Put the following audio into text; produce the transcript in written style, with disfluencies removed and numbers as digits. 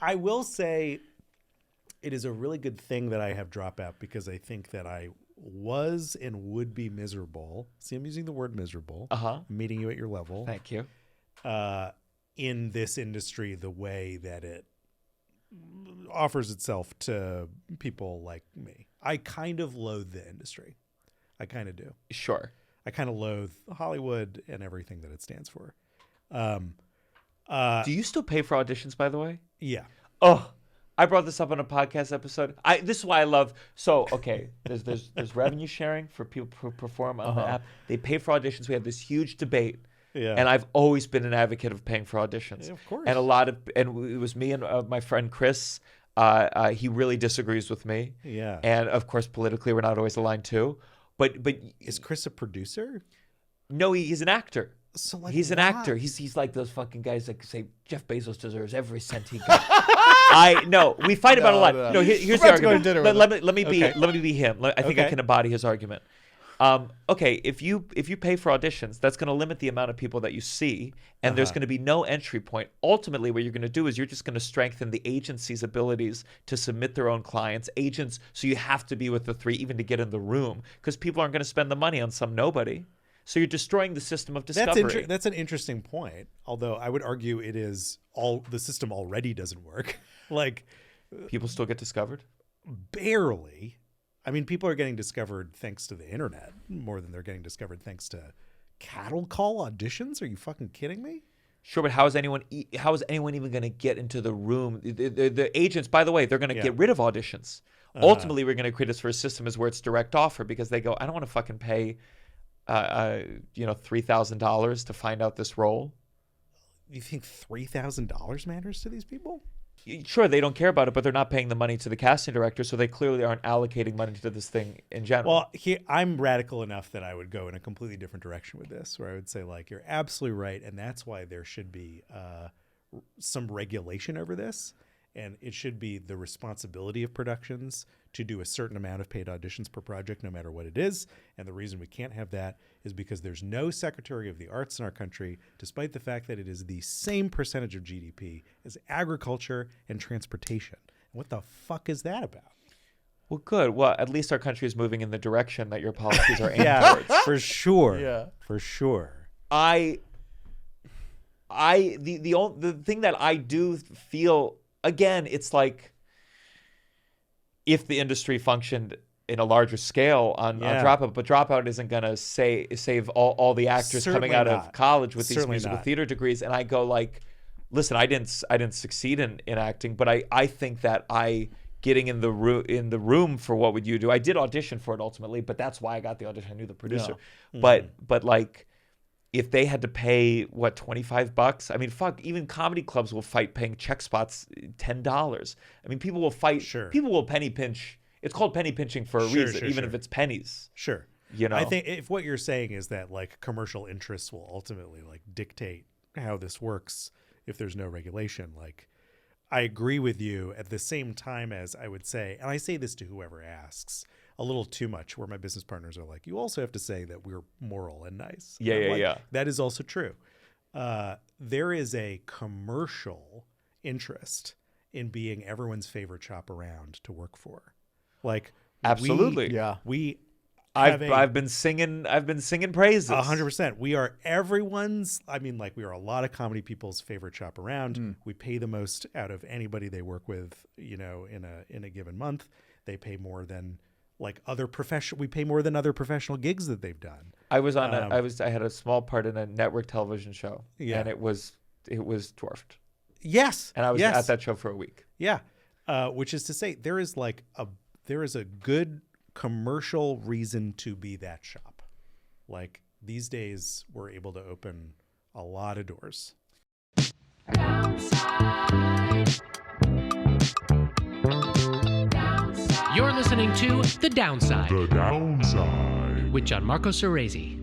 I will say it is a really good thing that I have Dropout because I think that I was and would be miserable. See, I'm using the word miserable. I'm meeting you at your level. Thank you. In this industry, the way that it offers itself to people like me. I kind of loathe the industry. I kind of do. Sure. I kind of loathe Hollywood and everything that it stands for. Do you still pay for auditions, by the way? Yeah. Oh, I brought this up on a podcast episode. This is why I love. So, okay, there's revenue sharing for people who perform on the app. They pay for auditions. We had this huge debate. Yeah. And I've always been an advocate of paying for auditions. Yeah, of course. And it was me and my friend Chris. He really disagrees with me. Yeah. And of course, politically, we're not always aligned too. But is Chris a producer? No, he's an actor. So like, he's an why? actor. He's like those fucking guys that say Jeff Bezos deserves every cent he got. We fight about a lot. No, here's the argument. Let me be him. I think I can embody his argument. Okay, if you pay for auditions, that's going to limit the amount of people that you see, and there's going to be no entry point. Ultimately, what you're going to do is you're just going to strengthen the agency's abilities to submit their own clients. Agents, so you have to be with the three even to get in the room, because people aren't going to spend the money on some nobody. So you're destroying the system of discovery. That's an interesting point. Although I would argue it is the system already doesn't work. Like, people still get discovered? Barely. I mean, people are getting discovered thanks to the internet more than they're getting discovered thanks to cattle call auditions. Are you fucking kidding me? Sure, but how is anyone even going to get into the room? The agents, by the way, they're going to get rid of auditions. Ultimately, we're going to create this for a system is where it's direct offer, because they go, I don't want to fucking pay, $3,000 to find out this role. You think $3,000 matters to these people? Sure, they don't care about it, but they're not paying the money to the casting director, so they clearly aren't allocating money to this thing in general. Well, I'm radical enough that I would go in a completely different direction with this, where I would say, like, you're absolutely right, and that's why there should be some regulation over this, and it should be the responsibility of productions to do a certain amount of paid auditions per project, no matter what it is. And the reason we can't have that is because there's no Secretary of the Arts in our country, despite the fact that it is the same percentage of GDP as agriculture and transportation. What the fuck is that about? Well, good. Well, at least our country is moving in the direction that your policies are aimed towards. For sure. Yeah. For sure. The thing that I do feel, again, it's like if the industry functioned in a larger scale on Dropout, but Dropout isn't going to save all the actors coming out of college with these musical theater degrees. And I go like, listen, I didn't succeed in acting, but I think that getting in the room for What Would You Do? I did audition for it ultimately, but that's why I got the audition. I knew the producer. Yeah. But like, if they had to pay $25, I mean, fuck, even comedy clubs will fight paying check spots $10. I mean, people will fight. Sure. People will penny pinch. It's called penny pinching for a reason, even if it's pennies. Sure. You know, I think if what you're saying is that like commercial interests will ultimately like dictate how this works if there's no regulation, like I agree with you at the same time as I would say, and I say this to whoever asks, a little too much, where my business partners are like, you also have to say that we're moral and nice. Yeah. That is also true. There is a commercial interest in being everyone's favorite shop around to work for. Like, absolutely. I've been singing praises. 100%. We are everyone's, we are a lot of comedy people's favorite shop around. We pay the most out of anybody they work with, in a given month. They pay more than we pay more than other professional gigs that they've done. I had a small part in a network television show, and it was dwarfed. Yes. And I was at that show for a week. Yeah. Which is to say there is a good commercial reason to be that shop. Like these days we're able to open a lot of doors. Downside. You're listening to The Downside. The Downside. With Gianmarco Soresi.